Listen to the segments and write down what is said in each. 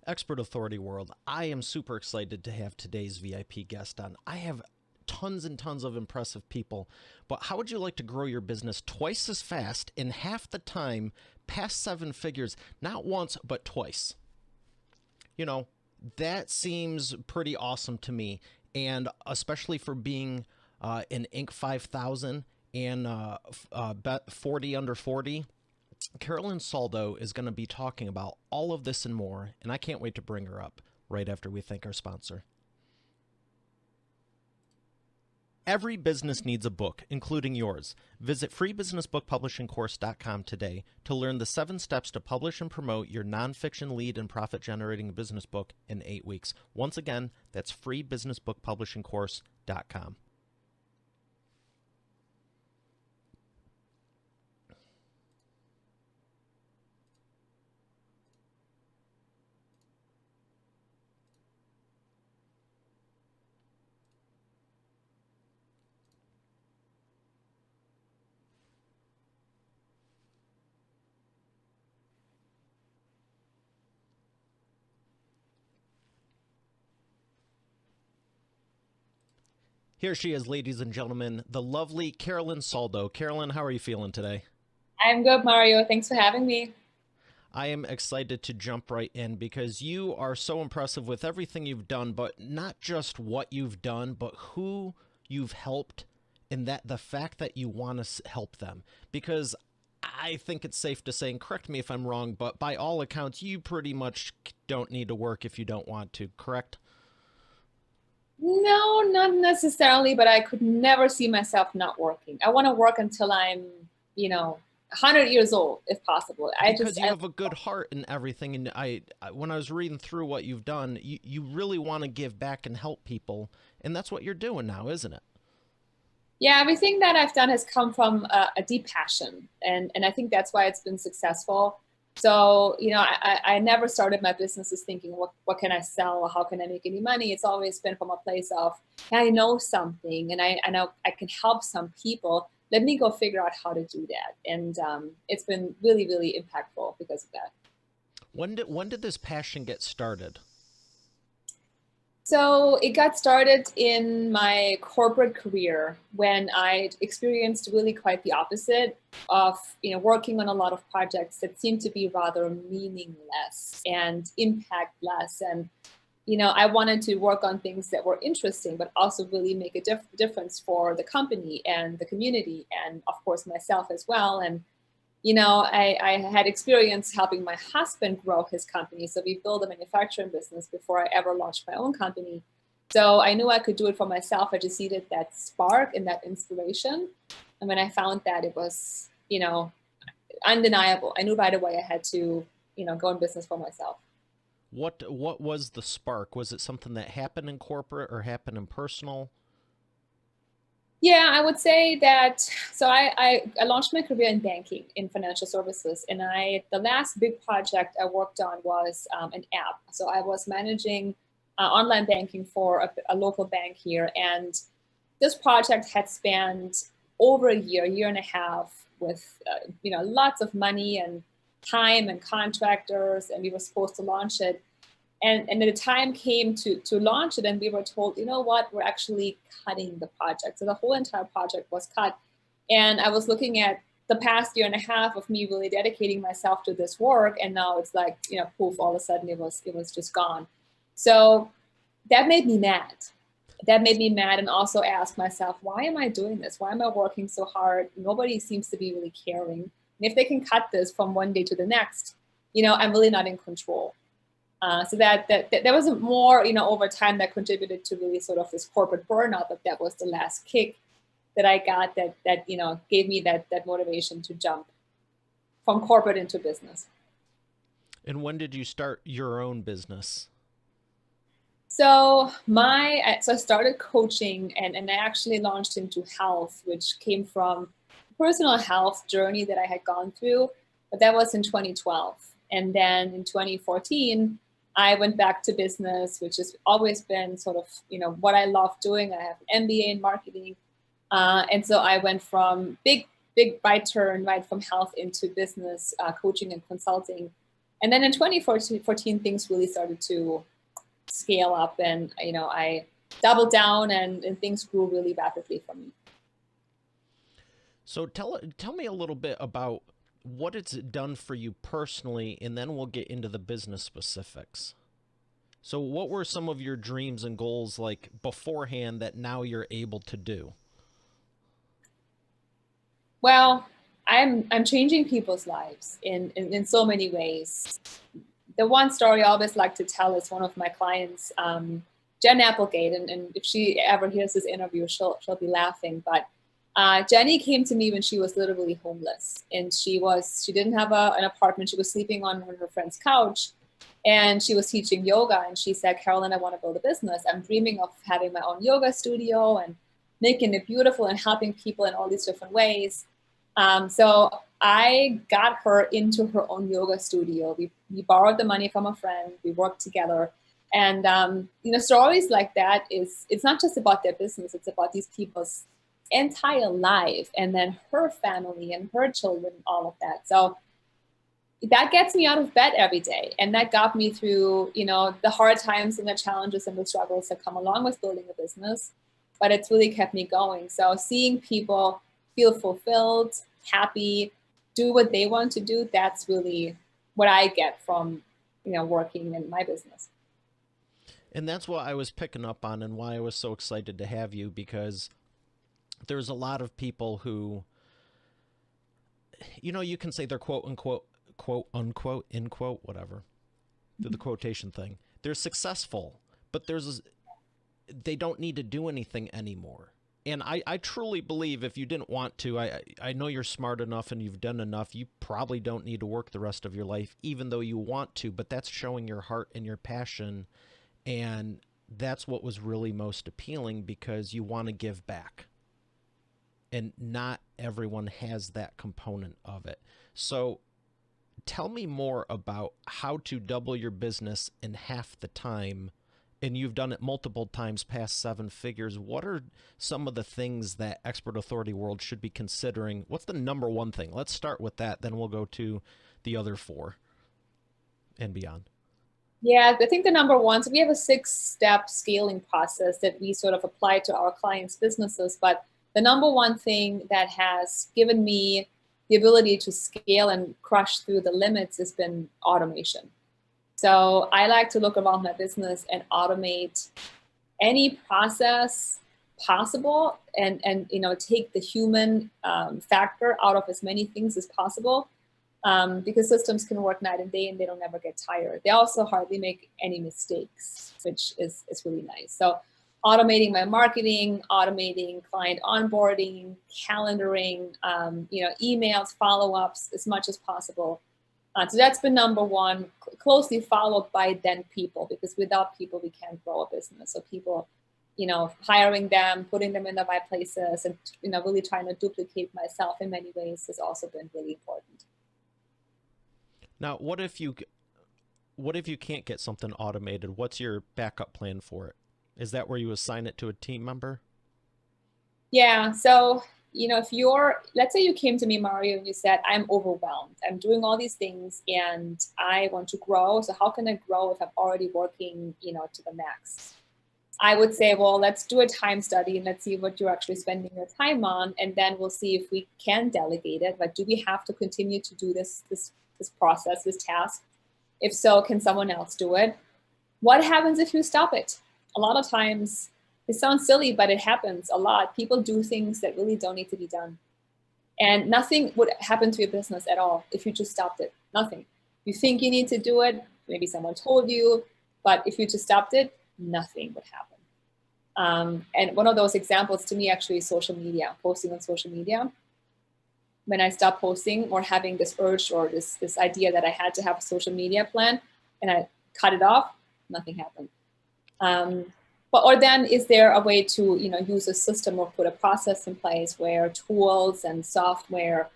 Expert Authority World, I am super excited to have today's VIP guest on. I have tons and tons of impressive people, but how would you like to grow your business twice as fast in half the time, past seven figures, not once, but twice? You know, that seems pretty awesome to me, and especially for being an Inc. 5000 and 40 under 40. Carolyn Saldo is going to be talking about all of this and more, and I can't wait to bring her up right after we thank our sponsor. Every business needs a book, including yours. Visit freebusinessbookpublishingcourse.com today to learn the 7 steps to publish and promote your nonfiction lead and profit-generating business book in 8 weeks. Once again, that's freebusinessbookpublishingcourse.com. Here she is, ladies and gentlemen, the lovely Carolyn Saldo. Carolyn, how are you feeling today? I'm good, Mario. Thanks for having me. I am excited to jump right in because you are so impressive with everything you've done, but not just what you've done, but who you've helped, and that the fact that you want to help them. Because I think it's safe to say, and correct me if I'm wrong, but by all accounts, you pretty much don't need to work if you don't want to, correct? No, not necessarily, but I could never see myself not working. I want to work until I'm, 100 years old, if possible. Because you have a good heart and everything, and when I was reading through what you've done, you really want to give back and help people, and that's what you're doing now, isn't it? Yeah, everything that I've done has come from a deep passion, and I think that's why it's been successful. So, I never started my businesses thinking, what can I sell? How can I make any money? It's always been from a place of, I know something and I know I can help some people. Let me go figure out how to do that. And it's been really, really impactful because of that. When did this passion get started? So it got started in my corporate career when I experienced really quite the opposite of, working on a lot of projects that seemed to be rather meaningless and impactless. And, I wanted to work on things that were interesting, but also really make a difference for the company and the community and of course myself as well. And I had experience helping my husband grow his company. So we built a manufacturing business before I ever launched my own company. So I knew I could do it for myself. I just needed that spark and that inspiration. And when I found that, it was, undeniable. I knew right away I had to, go in business for myself. What was the spark? Was it something that happened in corporate or happened in personal? Yeah, I would say that. So I launched my career in banking, in financial services, and the last big project I worked on was an app. So I was managing online banking for a local bank here, and this project had spanned over a year and a half, with lots of money and time and contractors, and we were supposed to launch it. And the time came to launch it, and we were told, you know what, we're actually cutting the project. So the whole entire project was cut. And I was looking at the past year and a half of me really dedicating myself to this work, and now it's like, poof, all of a sudden it was just gone. So that made me mad. That made me mad, and also asked myself, why am I doing this? Why am I working so hard? Nobody seems to be really caring. And if they can cut this from one day to the next, I'm really not in control. So that there was more, over time that contributed to really sort of this corporate burnout, but that was the last kick that I got that gave me that motivation to jump from corporate into business. And when did you start your own business? So I started coaching, and I actually launched into health, which came from a personal health journey that I had gone through, but that was in 2012. And then in 2014, I went back to business, which has always been sort of, what I love doing. I have an MBA in marketing. And so I went from big right turn, right from health into business coaching and consulting. And then in 2014, things really started to scale up, and I doubled down, and things grew really rapidly for me. So tell me a little bit about what it's done for you personally, and then we'll get into the business specifics. So what were some of your dreams and goals like beforehand that now you're able to do? Well, I'm changing people's lives in so many ways. The one story I always like to tell is one of my clients, Jen Applegate, and if she ever hears this interview, she'll be laughing. But Jenny came to me when she was literally homeless, and she didn't have an apartment. She was sleeping on her friend's couch, and she was teaching yoga. And she said, "Carolyn, I want to build a business. I'm dreaming of having my own yoga studio and making it beautiful and helping people in all these different ways." So I got her into her own yoga studio. We borrowed the money from a friend. We worked together. And, stories like that it's not just about their business. It's about these people's entire life, and then her family and her children, all of that. So that gets me out of bed every day. And that got me through, the hard times and the challenges and the struggles that come along with building a business. But it's really kept me going. So seeing people feel fulfilled, happy, do what they want to do, that's really what I get from, working in my business. And that's what I was picking up on and why I was so excited to have you, because there's a lot of people who, you can say they're quote unquote, in quote, whatever, do the quotation thing. They're successful, but they don't need to do anything anymore. And I truly believe if you didn't want to, I know you're smart enough and you've done enough, you probably don't need to work the rest of your life, even though you want to, but that's showing your heart and your passion. And that's what was really most appealing, because you want to give back. And not everyone has that component of it. So tell me more about how to double your business in half the time. And you've done it multiple times past 7 figures. What are some of the things that Expert Authority World should be considering? What's the number one thing? Let's start with that. Then we'll go to the other 4 and beyond. Yeah, I think the number one, so we have a 6-step scaling process that we sort of apply to our clients' businesses. But the number one thing that has given me the ability to scale and crush through the limits has been automation. So I like to look around my business and automate any process possible, and take the human factor out of as many things as possible, because systems can work night and day and they don't ever get tired. They also hardly make any mistakes, which is really nice. So automating my marketing, automating client onboarding, calendaring, emails, follow-ups as much as possible. So that's been number one, closely followed by then people, because without people, we can't grow a business. So people, hiring them, putting them in the right places, and, really trying to duplicate myself in many ways has also been really important. Now, what if you can't get something automated? What's your backup plan for it? Is that where you assign it to a team member? Yeah. So, let's say you came to me, Mario, and you said, I'm overwhelmed. I'm doing all these things and I want to grow. So how can I grow if I'm already working, to the max? I would say, well, let's do a time study and let's see what you're actually spending your time on. And then we'll see if we can delegate it. But do we have to continue to do this process, this task? If so, can someone else do it? What happens if you stop it? A lot of times, it sounds silly, but it happens a lot. People do things that really don't need to be done. And nothing would happen to your business at all if you just stopped it. Nothing. You think you need to do it, maybe someone told you, but if you just stopped it, nothing would happen. And one of those examples to me actually is social media, posting on social media. When I stopped posting or having this urge or this idea that I had to have a social media plan and I cut it off, nothing happened. Or then is there a way to use a system or put a process in place where tools and software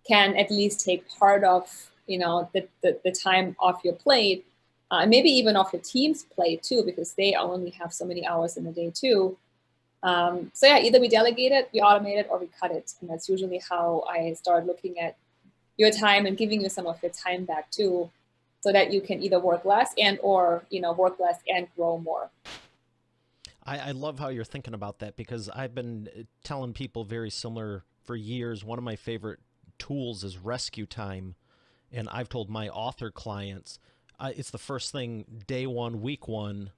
can at least take part of the time off your plate, and maybe even off your team's plate too, because they only have so many hours in the day too. So yeah, either we delegate it, we automate it, or we cut it. And that's usually how I start looking at your time and giving you some of your time back too. so that you can either work less and or, work less and grow more. I love how you're thinking about that, because I've been telling people very similar for years. One of my favorite tools is Rescue Time. And I've told my author clients, it's the first thing, day one, week one,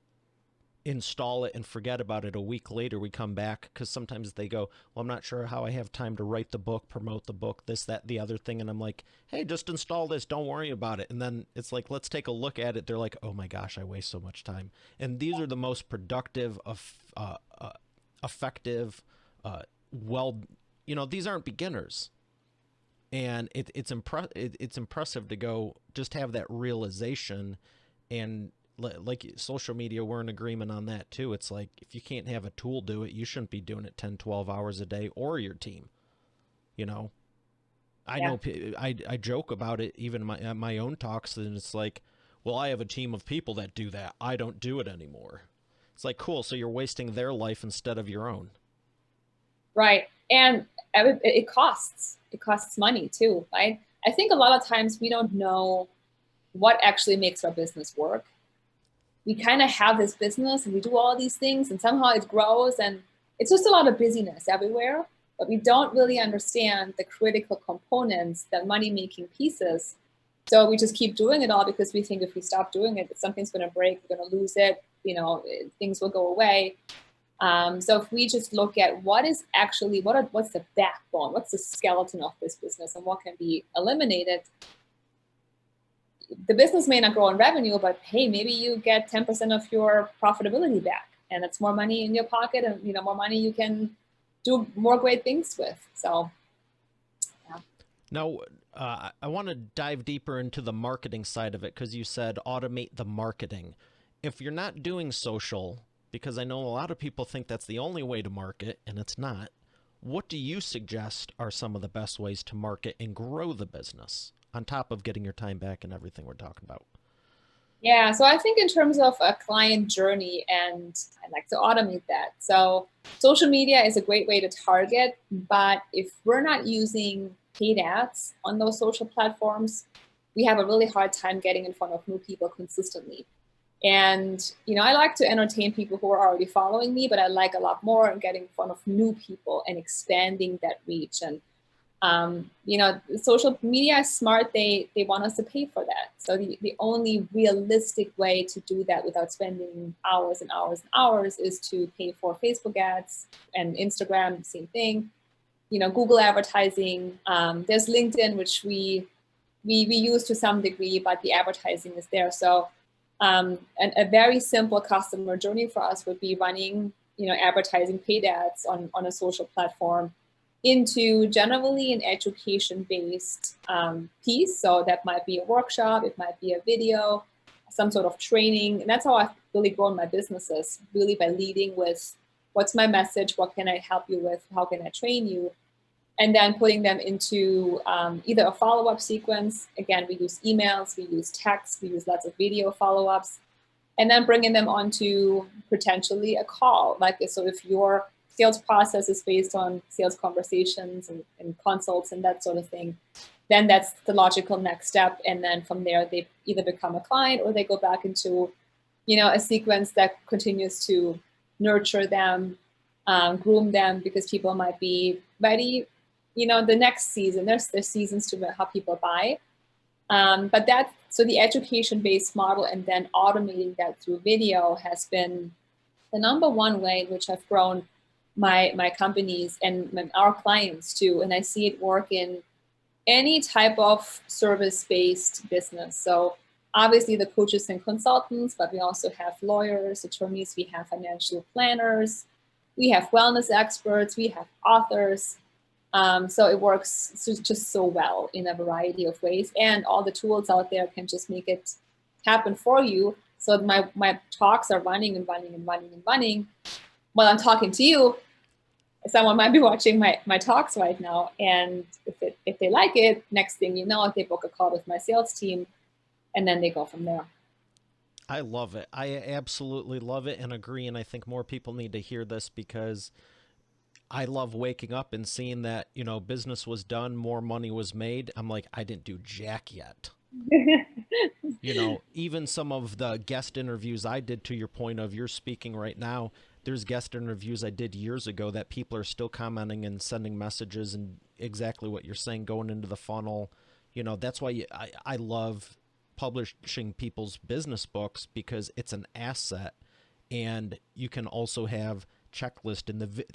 install it and forget about it. A week later, we come back, because sometimes they go, well, I'm not sure how I have time to write the book, promote the book, this, that, the other thing. And I'm like, hey, just install this. Don't worry about it. And then it's like, let's take a look at it. They're like, oh my gosh, I waste so much time. And these are the most productive, effective, these aren't beginners. And it's impressive to go just have that realization. And like social media, we're in agreement on that too. It's like, if you can't have a tool do it, you shouldn't be doing it 10, 12 hours a day, or your team. I know I joke about it even at my own talks, and it's like, well, I have a team of people that do that. I don't do it anymore. It's like, cool. So you're wasting their life instead of your own. Right. And it costs. It costs money too, right? I think a lot of times we don't know what actually makes our business work. We kind of have this business and we do all these things and somehow it grows, and it's just a lot of busyness everywhere, but we don't really understand the critical components, the money-making pieces. So we just keep doing it all because we think if we stop doing it, something's going to break, we're going to lose it, things will go away. So if we just look at what's the backbone, what's the skeleton of this business, and what can be eliminated, the business may not grow in revenue, but hey, maybe you get 10% of your profitability back, and it's more money in your pocket, and more money you can do more great things with. So, yeah. Now, I want to dive deeper into the marketing side of it, because you said automate the marketing. If you're not doing social, because I know a lot of people think that's the only way to market, and it's not, what do you suggest are some of the best ways to market and grow the business, on top of getting your time back and everything we're talking about? Yeah, so I think in terms of a client journey, and I like to automate that. So social media is a great way to target, but if we're not using paid ads on those social platforms, we have a really hard time getting in front of new people consistently. And, I like to entertain people who are already following me, but I like a lot more getting in front of new people and expanding that reach. And, social media is smart. They want us to pay for that. So the only realistic way to do that without spending hours and hours and hours is to pay for Facebook ads, and Instagram, same thing. Google advertising. There's LinkedIn, which we use to some degree, but the advertising is there. So and a very simple customer journey for us would be running, advertising paid ads on a social platform into generally an education-based piece. So that might be a workshop, it might be a video, some sort of training. And that's how I've really grown my businesses, really by leading with what's my message, what can I help you with, how can I train you? And then putting them into either a follow-up sequence. Again, we use emails, we use text, we use lots of video follow-ups, and then bringing them onto potentially a call. So if your sales process is based on sales conversations and consults and that sort of thing, then that's the logical next step. And then from there, they either become a client or they go back into, a sequence that continues to nurture them, groom them, because people might be ready. The next season, there's seasons to how people buy. So the education-based model and then automating that through video has been the number one way in which I've grown my companies and our clients too. And I see it work in any type of service-based business. So obviously the coaches and consultants, but we also have lawyers, attorneys, we have financial planners, we have wellness experts, we have authors. So it works just so well in a variety of ways, and all the tools out there can just make it happen for you. So my talks are running and running and running and running while I'm talking to you. Someone might be watching my talks right now, and if they like it, next thing you know, they book a call with my sales team, and then they go from there. I love it. I absolutely love it and agree, and I think more people need to hear this, because I love waking up and seeing that, business was done, more money was made. I'm like, I didn't do jack yet. You know, even some of the guest interviews I did, to your point of you're speaking right now, there's guest interviews I did years ago that people are still commenting and sending messages and exactly what you're saying going into the funnel. You know, that's why I love publishing people's business books because it's an asset, and you can also have checklist in the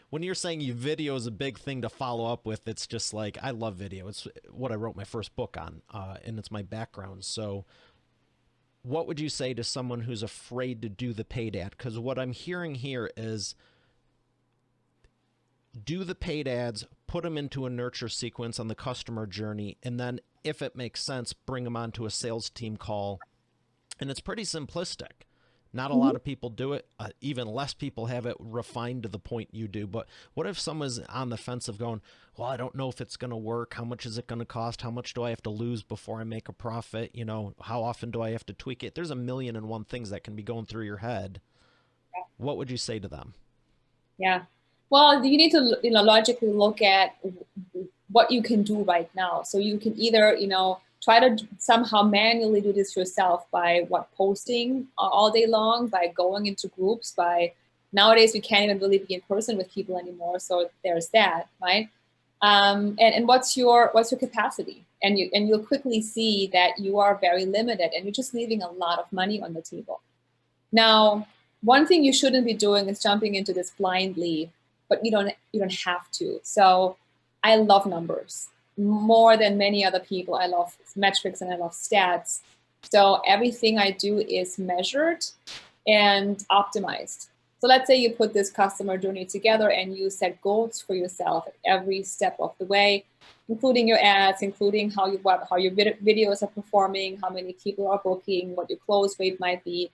when you're saying you video is a big thing to follow up with. It's just like, I love video. It's what I wrote my first book on, and it's my background. So what would you say to someone who's afraid to do the paid ad? Because what I'm hearing here is do the paid ads, put them into a nurture sequence on the customer journey, and then if it makes sense, bring them onto a sales team call. And it's pretty simplistic. Not a lot of people do it. Even less people have it refined to the point you do. But what if someone's on the fence of going, well, I don't know if it's going to work. How much is it going to cost? How much do I have to lose before I make a profit? You know, how often do I have to tweak it? There's a million and one things that can be going through your head. What would you say to them? Yeah. Well, you need to, logically look at what you can do right now. So you can either, try to somehow manually do this yourself by posting all day long, by going into groups, by nowadays we can't even really be in person with people anymore. So there's that, right? And what's your capacity? And you'll quickly see that you are very limited and you're just leaving a lot of money on the table. Now, one thing you shouldn't be doing is jumping into this blindly, but you don't have to. So I love numbers more than many other people. I love metrics and I love stats. So everything I do is measured and optimized. So let's say you put this customer journey together and you set goals for yourself at every step of the way, including your ads, including how your videos are performing, how many people are booking, what your close rate might be.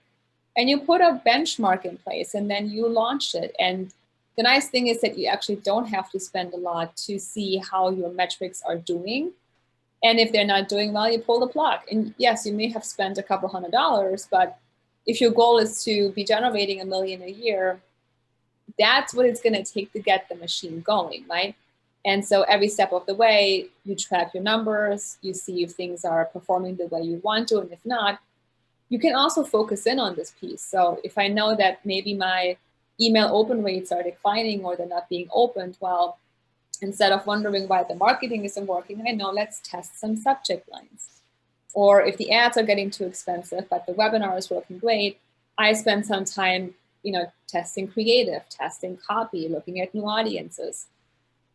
And you put a benchmark in place and then you launch it. And the nice thing is that you actually don't have to spend a lot to see how your metrics are doing. And if they're not doing well, you pull the plug. And yes, you may have spent a couple $100s, but if your goal is to be generating $1 million a year, that's what it's going to take to get the machine going, right? And so every step of the way, you track your numbers, you see if things are performing the way you want to, and if not, you can also focus in on this piece. So if I know that maybe my email open rates are declining or they're not being opened, well, instead of wondering why the marketing isn't working, I know let's test some subject lines. Or if the ads are getting too expensive, but the webinar is working great, I spend some time, testing creative, testing copy, looking at new audiences.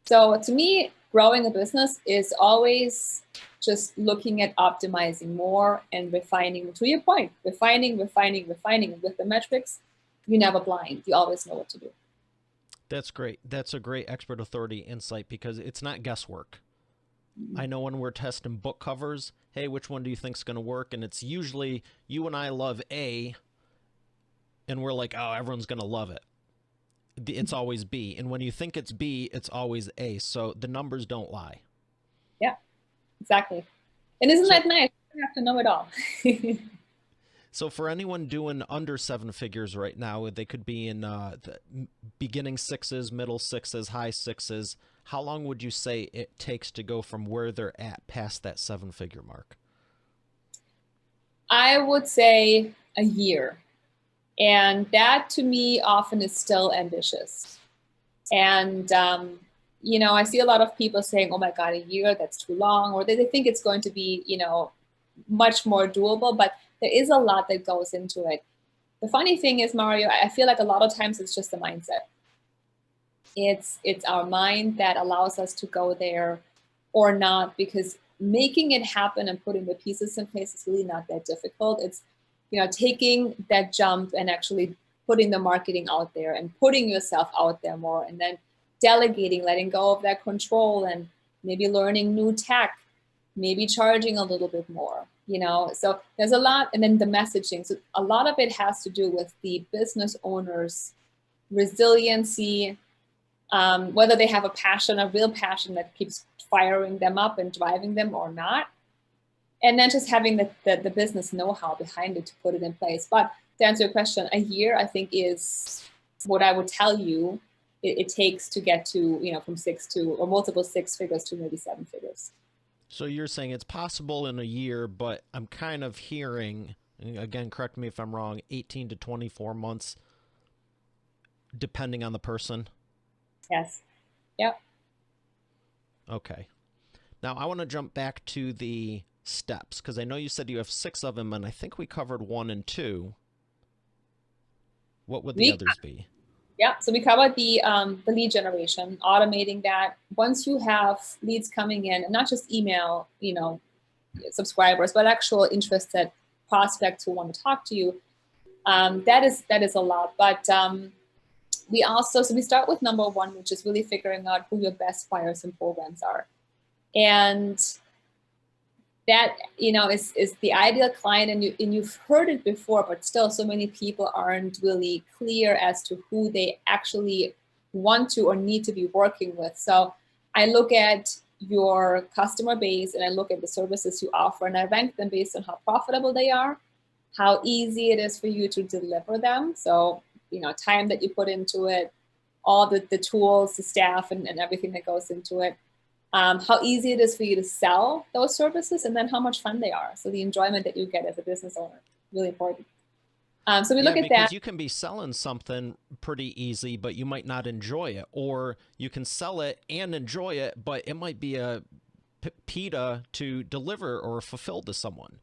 So to me, growing a business is always just looking at optimizing more and refining, to your point, refining. With the metrics, you're never blind. You always know what to do. That's great. That's a great expert authority insight because it's not guesswork. I know when we're testing book covers, hey, which one do you think is going to work? And it's usually you and I love A, and we're like, oh, everyone's going to love it. It's always B. And when you think it's B, it's always A. So the numbers don't lie. Yeah, exactly. And isn't that nice? You have to know it all. So for anyone doing under 7 figures right now, they could be in the beginning sixes, middle sixes, high sixes. How long would you say it takes to go from where they're at past that 7-figure mark? I would say a year. And that to me often is still ambitious. And, I see a lot of people saying, oh my God, a year, that's too long. Or they think it's going to be, much more doable. But there is a lot that goes into it. The funny thing is, Mario, I feel like a lot of times it's just the mindset. It's our mind that allows us to go there or not, because making it happen and putting the pieces in place is really not that difficult. It's, taking that jump and actually putting the marketing out there and putting yourself out there more, and then delegating, letting go of that control, and maybe learning new tech, maybe charging a little bit more, So there's a lot, and then the messaging. So a lot of it has to do with the business owner's resiliency, whether they have a real passion that keeps firing them up and driving them or not. And then just having the business know-how behind it to put it in place. But to answer your question, a year, I think, is what I would tell you it takes to get to, from 6 to, or multiple 6 figures to maybe 7 figures. So you're saying it's possible in a year, but I'm kind of hearing, again, correct me if I'm wrong, 18 to 24 months, depending on the person. Yes. Yep. Okay. Now I want to jump back to the steps because I know you said you have 6 of them, and I think we covered 1 and 2. What would the others be? Yeah, so we covered the lead generation, automating that. Once you have leads coming in, and not just email, subscribers, but actual interested prospects who want to talk to you, that is a lot. But we start with number 1, which is really figuring out who your best buyers and programs are, and that is the ideal client, and you've heard it before, but still so many people aren't really clear as to who they actually want to or need to be working with. So I look at your customer base and I look at the services you offer, and I rank them based on how profitable they are, how easy it is for you to deliver them. So time that you put into it, all the tools, the staff, and everything that goes into it. How easy it is for you to sell those services, and then how much fun they are. So the enjoyment that you get as a business owner, really important. So we look at that. Because you can be selling something pretty easy, but you might not enjoy it, or you can sell it and enjoy it, but it might be a PITA to deliver or fulfill to someone.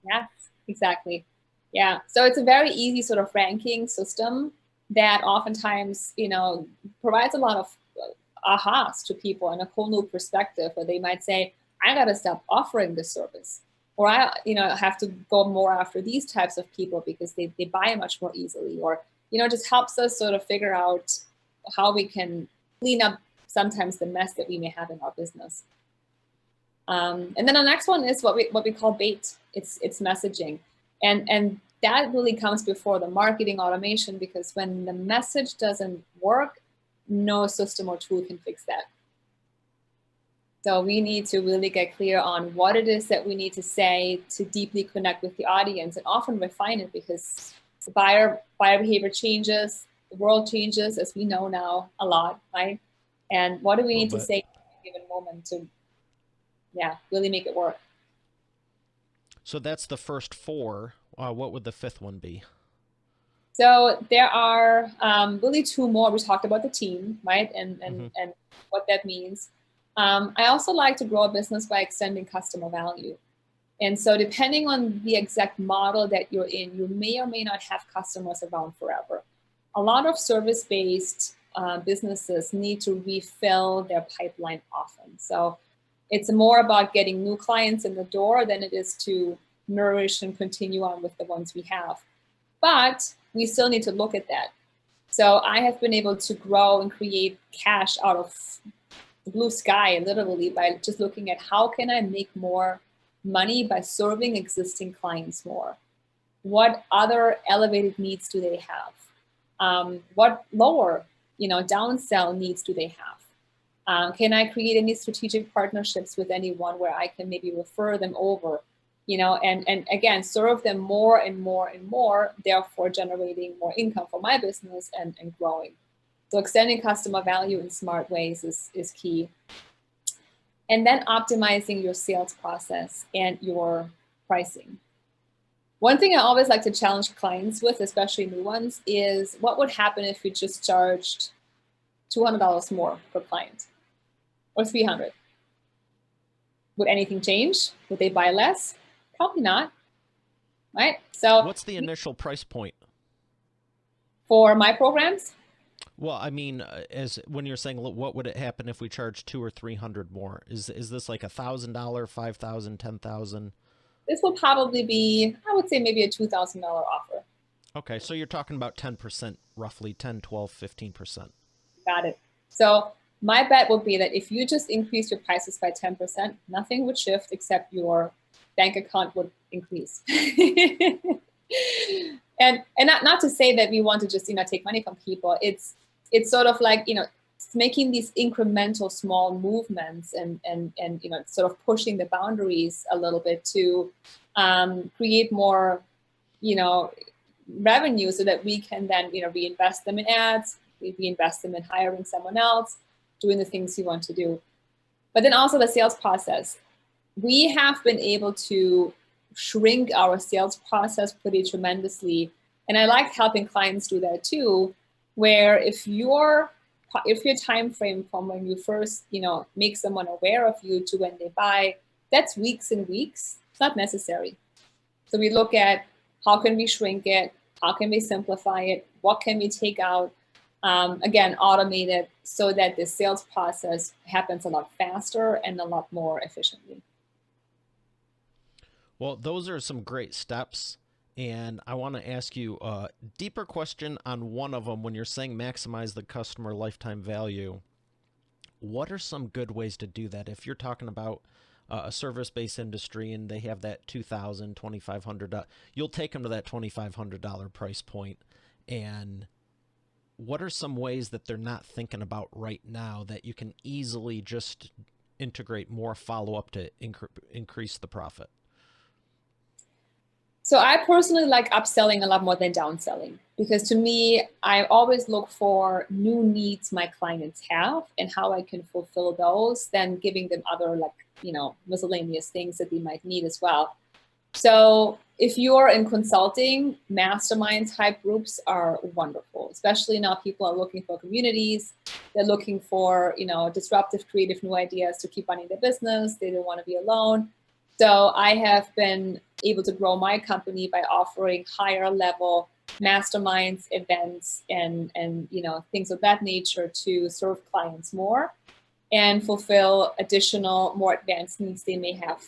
Yes, exactly. Yeah. So it's a very easy sort of ranking system that oftentimes, provides a lot of ahas to people and a whole new perspective where they might say, I got to stop offering this service, or I have to go more after these types of people because they buy much more easily, or just helps us sort of figure out how we can clean up sometimes the mess that we may have in our business. And then the next one is what we call bait. It's messaging, and that really comes before the marketing automation, because when the message doesn't work, no system or tool can fix that. So we need to really get clear on what it is that we need to say to deeply connect with the audience, and often refine it, because the buyer behavior changes, the world changes, as we know now, a lot, right? And what do we need to say at a given moment to, really make it work? So that's the first 4. What would the 5th one be? So there are really 2 more. We talked about the team, right? And what that means. I also like to grow a business by extending customer value. And so depending on the exact model that you're in, you may or may not have customers around forever. A lot of service-based businesses need to refill their pipeline often. So it's more about getting new clients in the door than it is to nourish and continue on with the ones we have. But we still need to look at that. So I have been able to grow and create cash out of the blue sky, literally, by just looking at how can I make more money by serving existing clients more. What other elevated needs do they have? What lower, downsell needs do they have? Can I create any strategic partnerships with anyone where I can maybe refer them over? And again, serve them more and more and more, therefore generating more income for my business and growing. So extending customer value in smart ways is key. And then optimizing your sales process and your pricing. One thing I always like to challenge clients with, especially new ones, is what would happen if we just charged $200 more per client, or $300? Would anything change? Would they buy less? Probably not, right? So what's the initial price point for my programs? Well, I mean, as when you're saying, what would it happen if we charge $200 or $300 more? Is this like $1,000, $5,000, $10,000? This will probably be, I would say, maybe a $2,000 offer. Okay, so you're talking about 10%, roughly 10, 12, 15%. Got it. So my bet would be that if you just increase your prices by 10%, nothing would shift except your bank account would increase. and not to say that we want to just take money from people. It's sort of like making these incremental small movements and sort of pushing the boundaries a little bit to create more revenue, so that we can then reinvest them in ads, we reinvest them in hiring someone else, doing the things you want to do. But then also the sales process. we have been able to shrink our sales process pretty tremendously. And I like helping clients do that too, where if your time frame from when you first, make someone aware of you to when they buy, that's weeks and weeks, it's not necessary. So we look at how can we shrink it, how can we simplify it, what can we take out, again, automate it so that the sales process happens a lot faster and a lot more efficiently. Well, those are some great steps. And I want to ask you a deeper question on one of them. When you're saying maximize the customer lifetime value, what are some good ways to do that? If you're talking about a service-based industry and they have that $2,000, $2,500, you'll take them to that $2,500 price point. And what are some ways that they're not thinking about right now that you can easily just integrate more follow-up to increase the profit? So I personally like upselling a lot more than downselling, because to me, I always look for new needs my clients have and how I can fulfill those, than giving them other miscellaneous things that they might need as well. So if you're in consulting, mastermind type groups are wonderful, especially now people are looking for communities. They're looking for, disruptive, creative new ideas to keep running their business. They don't want to be alone. So I have been able to grow my company by offering higher level masterminds, events, and things of that nature to serve clients more and fulfill additional, more advanced needs they may have,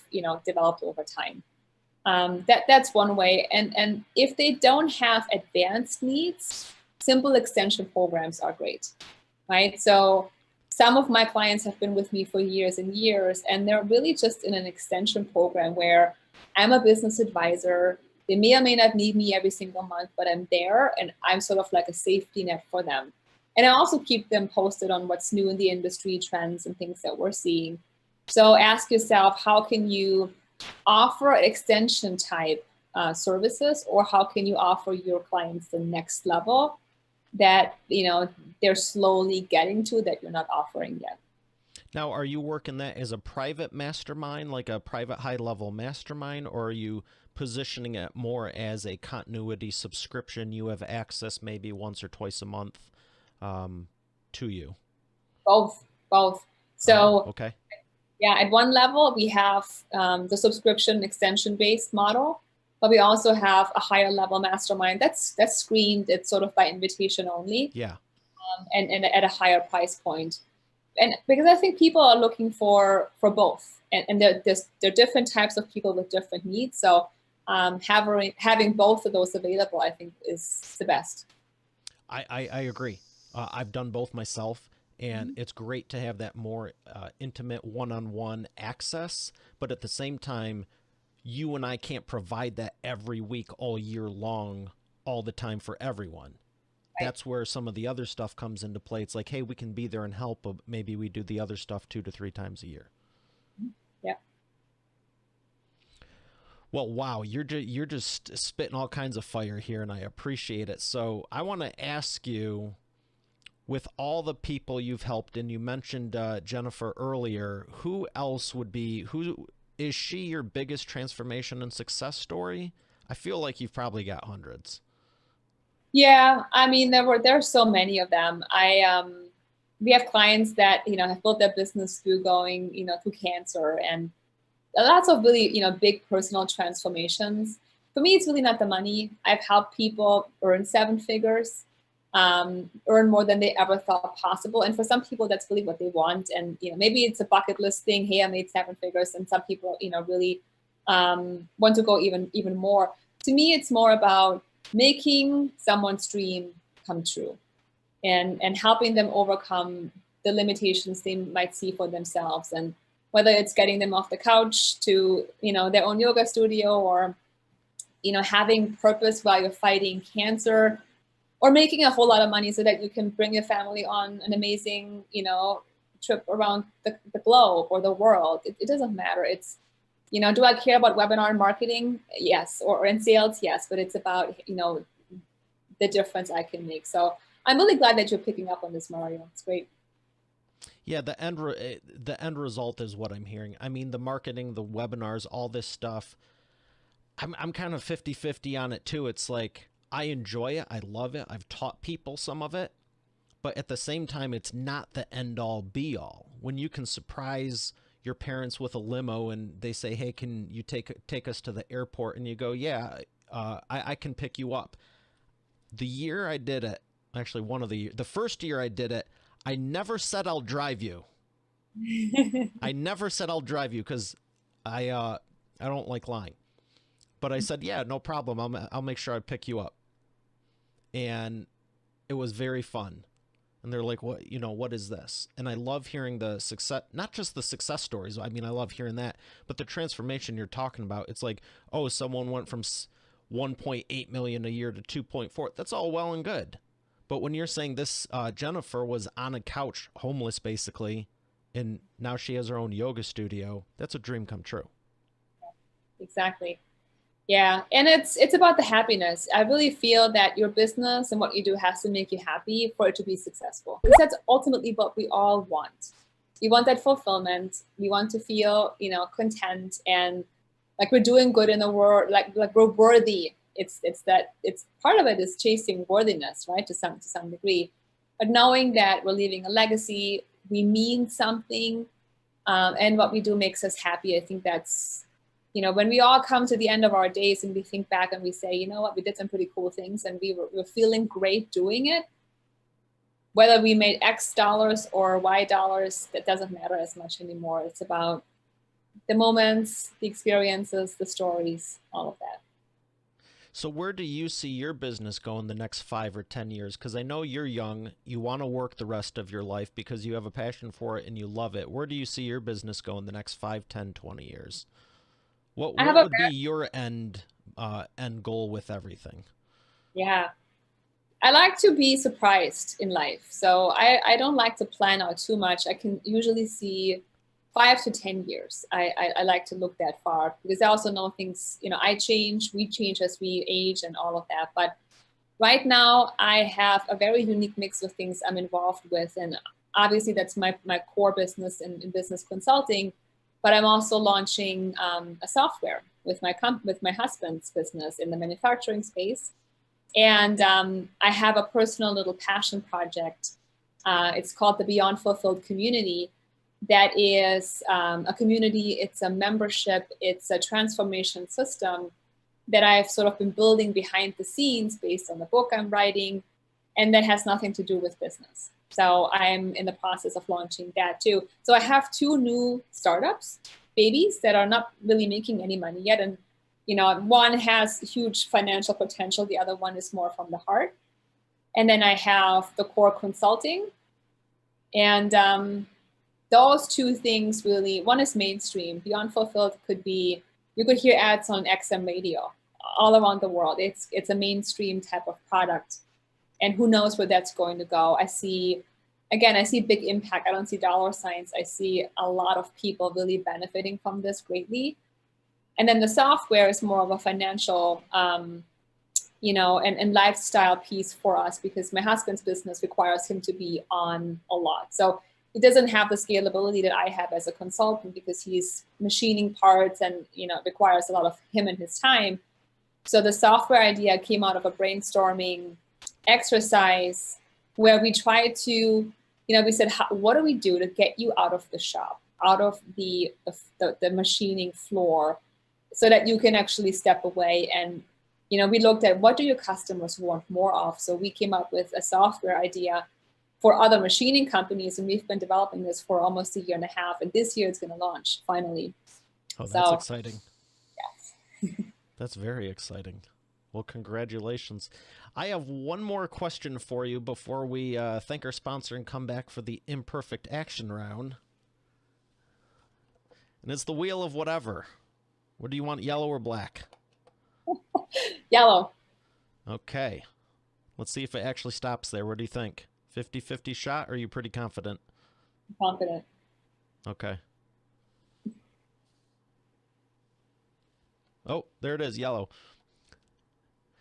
developed over time. That's one way. And if they don't have advanced needs, simple extension programs are great, right? So some of my clients have been with me for years and years, and they're really just in an extension program where I'm a business advisor. They may or may not need me every single month, but I'm there and I'm sort of like a safety net for them. And I also keep them posted on what's new in the industry, trends and things that we're seeing. So ask yourself, how can you offer extension type services, or how can you offer your clients the next level that they're slowly getting to that you're not offering yet? Now, are you working that as a private mastermind, like a private high-level mastermind, or are you positioning it more as a continuity subscription? You have access maybe once or twice a month to you? Both. So okay. Yeah, at one level, we have the subscription extension-based model, but we also have a higher level mastermind that's screened. It's sort of by invitation only. Yeah. And at a higher price point. And because I think people are looking for both, and there are different types of people with different needs. So having both of those available, I think, is the best. I agree. I've done both myself, and it's great to have that more intimate one-on-one access. But at the same time, you and I can't provide that every week, all year long, all the time for everyone. That's where some of the other stuff comes into play. It's like, hey, we can be there and help, but maybe we do the other stuff 2 to 3 times a year. Yeah. Well, wow, you're just spitting all kinds of fire here, and I appreciate it. So I want to ask you, with all the people you've helped, and you mentioned Jennifer earlier, who is she your biggest transformation and success story? I feel like you've probably got hundreds. Yeah, I mean, there's so many of them. We have clients that have built their business through going through cancer, and lots of really big personal transformations. For me, it's really not the money. I've helped people earn 7 figures, earn more than they ever thought possible. And for some people, that's really what they want. And maybe it's a bucket list thing. Hey, I made 7 figures, and some people really want to go even more. To me, it's more about making someone's dream come true, and helping them overcome the limitations they might see for themselves. And whether it's getting them off the couch to their own yoga studio, or having purpose while you're fighting cancer, or making a whole lot of money so that you can bring your family on an amazing trip around the globe or the world. It doesn't matter. It's do I care about webinar marketing? Yes. Or in sales? Yes. But it's about, the difference I can make. So I'm really glad that you're picking up on this, Mario. It's great. Yeah, the end result is what I'm hearing. I mean, the marketing, the webinars, all this stuff. I'm kind of 50-50 on it too. It's like I enjoy it. I love it. I've taught people some of it, but at the same time it's not the end all be all. When you can surprise your parents with a limo and they say, "Hey, can you take us to the airport?" and you go, "Yeah, I can pick you up." The year I did it, actually the first year I did it, I never said I'll drive you. I never said I'll drive you because I don't like lying. But I said, "Yeah, no problem. I'll make sure I pick you up." And it was very fun. And they're like, "What, what is this?" And I love hearing the success, not just the success stories. I mean, I love hearing that, but the transformation you're talking about. It's like, "Oh, someone went from 1.8 million a year to 2.4." That's all well and good. But when you're saying this, Jennifer was on a couch, homeless basically, and now she has her own yoga studio, that's a dream come true. Exactly. Yeah, and it's about the happiness. I really feel that your business and what you do has to make you happy for it to be successful. Because that's ultimately what we all want. We want that fulfillment. We want to feel, content and like we're doing good in the world, like we're worthy. It's part of it is chasing worthiness, right? To some degree. But knowing that we're leaving a legacy, we mean something, and what we do makes us happy. I think that's when we all come to the end of our days and we think back and we say, you know what, we did some pretty cool things and we're feeling great doing it. Whether we made X dollars or Y dollars, that doesn't matter as much anymore. It's about the moments, the experiences, the stories, all of that. So where do you see your business go in the next 5 or 10 years? Because I know you're young, you want to work the rest of your life because you have a passion for it and you love it. Where do you see your business go in the next 5, 10, 20 years? What would be your end goal with everything? Yeah. I like to be surprised in life. So I don't like to plan out too much. I can usually see 5 to 10 years. I like to look that far because I also know things, I change, we change as we age and all of that. But right now I have a very unique mix of things I'm involved with. And obviously that's my core business in business consulting. But I'm also launching a software with my husband's business in the manufacturing space. And I have a personal little passion project. It's called the Beyond Fulfilled Community. That is a community, it's a membership, it's a transformation system that I've sort of been building behind the scenes based on the book I'm writing, and that has nothing to do with business. So I'm in the process of launching that too. So I have 2 new startups, babies that are not really making any money yet. And, one has huge financial potential. The other one is more from the heart. And then I have the core consulting. And those 2 things really, one is mainstream. Beyond Fulfilled could be, you could hear ads on XM radio all around the world. It's a mainstream type of product. And who knows where that's going to go. I see big impact. I don't see dollar signs. I see a lot of people really benefiting from this greatly. And then the software is more of a financial, and lifestyle piece for us because my husband's business requires him to be on a lot. So he doesn't have the scalability that I have as a consultant because he's machining parts and, it requires a lot of him and his time. So the software idea came out of a brainstorming exercise where we tried to, we said, what do we do to get you out of the shop, out of the machining floor so that you can actually step away? And, we looked at what do your customers want more of? So we came up with a software idea for other machining companies. And we've been developing this for almost a year and a half. And this year it's going to launch finally. Oh, that's exciting. Yes. That's very exciting. Well, congratulations. I have one more question for you before we thank our sponsor and come back for the imperfect action round. And it's the wheel of whatever. What do you want, yellow or black? Yellow. Okay. Let's see if it actually stops there. What do you think? 50-50 shot, or are you pretty confident? Confident. Okay. Oh, there it is, yellow.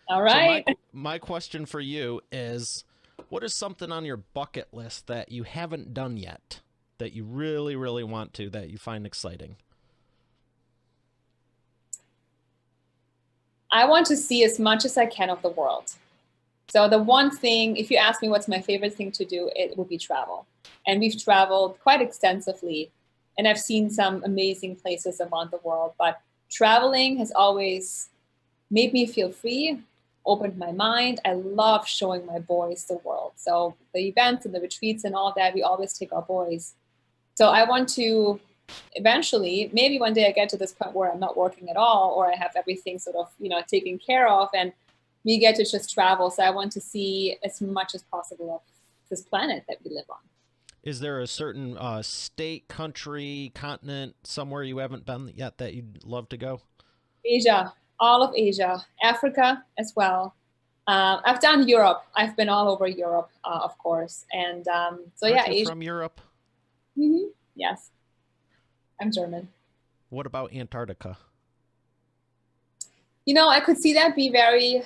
All right. So my question for you is, what is something on your bucket list that you haven't done yet? that you really, really want to, that you find exciting? I want to see as much as I can of the world. So the one thing, if you ask me what's my favorite thing to do, it would be travel. And we've traveled quite extensively, and I've seen some amazing places around the world. But traveling has always made me feel free, opened my mind. I love showing my boys the world. So the events and the retreats and all that, we always take our boys. So I want to eventually, maybe one day I get to this point where I'm not working at all, or I have everything sort of, taken care of, and we get to just travel. So I want to see as much as possible of this planet that we live on. Is there a certain state, country, continent, somewhere you haven't been yet that you'd love to go? Asia, all of Asia, Africa as well. I've done Europe. I've been all over Europe, of course. And so, Aren't yeah, you Asia. from Europe? Yes, I'm German. What about Antarctica? I could see that be very,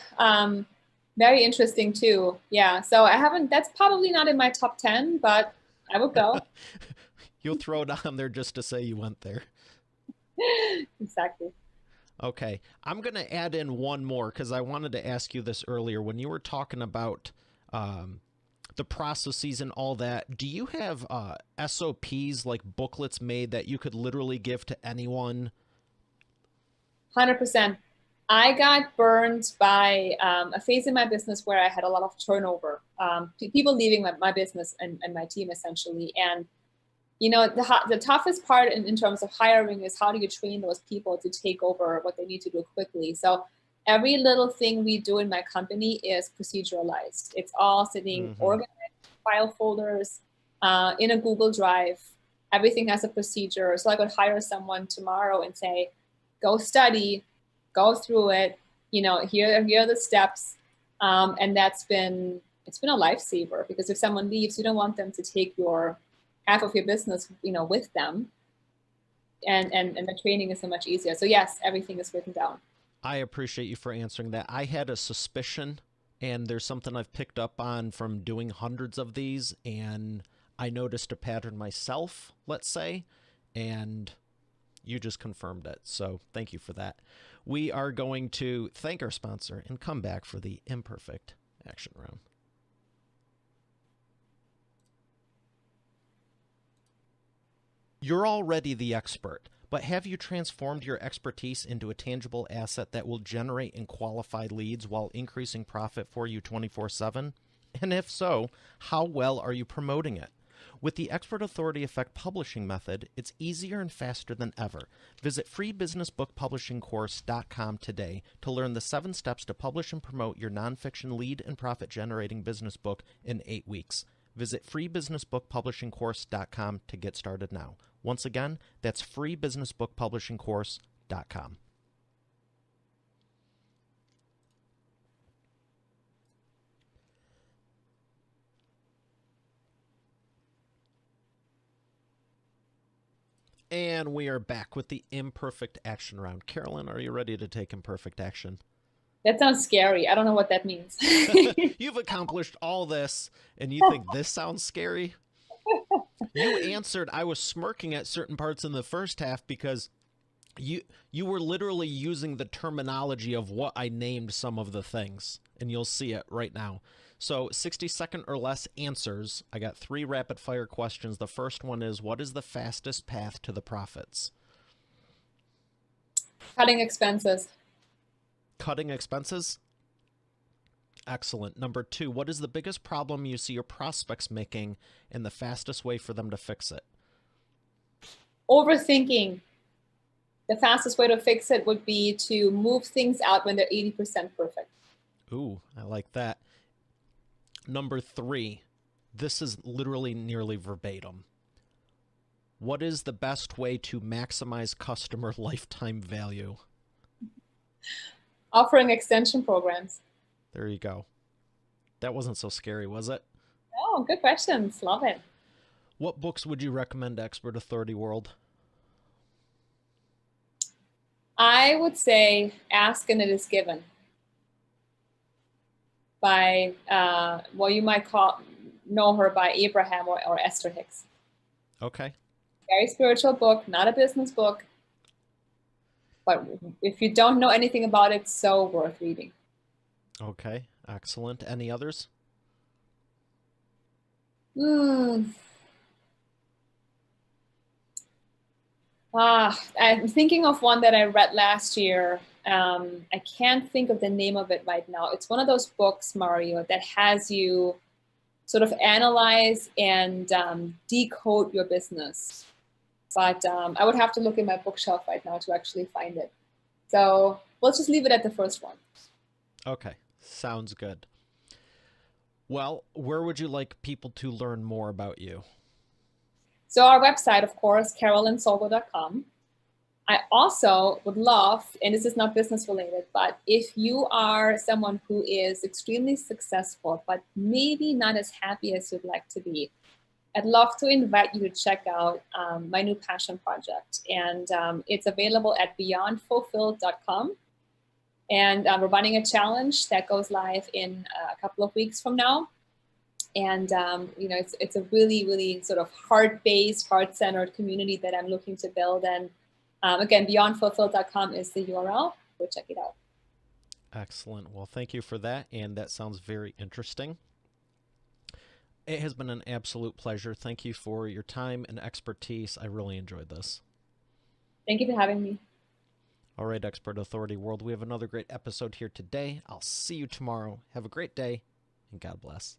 very interesting too. Yeah. So that's probably not in my top 10, but I would go. You'll throw it on there just to say you went there. Exactly. Okay. I'm going to add in one more because I wanted to ask you this earlier. When you were talking about the processes and all that, do you have SOPs, like booklets made that you could literally give to anyone? 100%. I got burned by a phase in my business where I had a lot of turnover, people leaving my business and my team essentially. And, the toughest part in terms of hiring is how do you train those people to take over what they need to do quickly. So every little thing we do in my company is proceduralized. It's all sitting organized, file folders, in a Google Drive. Everything has a procedure. So I could hire someone tomorrow and say, go study, go through it, here are the steps. And it's been a lifesaver, because if someone leaves, you don't want them to take half of your business, with them. And the training is so much easier. So yes, everything is written down. I appreciate you for answering that. I had a suspicion, and there's something I've picked up on from doing hundreds of these, and I noticed a pattern myself, let's say, and you just confirmed it. So thank you for that. We are going to thank our sponsor and come back for the imperfect action round. You're already the expert, but have you transformed your expertise into a tangible asset that will generate and qualify leads while increasing profit for you 24/7? And if so, how well are you promoting it? With the Expert Authority Effect publishing method, it's easier and faster than ever. Visit freebusinessbookpublishingcourse.com today to learn the 7 steps to publish and promote your nonfiction lead and profit-generating business book in 8 weeks. Visit freebusinessbookpublishingcourse.com to get started now. Once again, that's freebusinessbookpublishingcourse.com. And we are back with the imperfect action round. Carolyn, are you ready to take imperfect action? That sounds scary. I don't know what that means. You've accomplished all this, and you think this sounds scary? You answered. I was smirking at certain parts in the first half because you were literally using the terminology of what I named some of the things, and you'll see it right now. So 60-second or less answers. I got 3 rapid fire questions. The first one is, what is the fastest path to the profits? Cutting expenses. Cutting expenses? Excellent. Number 2, what is the biggest problem you see your prospects making and the fastest way for them to fix it? Overthinking. The fastest way to fix it would be to move things out when they're 80% perfect. Ooh, I like that. Number 3, this is literally nearly verbatim. What is the best way to maximize customer lifetime value? Offering extension programs. There you go. That wasn't so scary, was it? Oh, good questions. Love it. What books would you recommend to Expert Authority World? I would say Ask and It Is Given by, you might know her by Abraham or Esther Hicks. Okay. Very spiritual book, not a business book. But if you don't know anything about it, so worth reading. Okay. Excellent. Any others? Hmm. I'm thinking of one that I read last year. I can't think of the name of it right now. It's one of those books, Mario, that has you sort of analyze and decode your business. But I would have to look in my bookshelf right now to actually find it. So we'll just leave it at the first one. Okay. Sounds good. Well, where would you like people to learn more about you? So our website, of course, carolynsolgo.com. I also would love, and this is not business related, but if you are someone who is extremely successful, but maybe not as happy as you'd like to be, I'd love to invite you to check out my new passion project. And it's available at beyondfulfilled.com. And we're running a challenge that goes live in a couple of weeks from now. And it's a really, really sort of heart-based, heart-centered community that I'm looking to build. And again, beyondfulfilled.com is the URL. Go check it out. Excellent. Well, thank you for that. And that sounds very interesting. It has been an absolute pleasure. Thank you for your time and expertise. I really enjoyed this. Thank you for having me. All right, Expert Authority World, we have another great episode here today. I'll see you tomorrow. Have a great day, and God bless.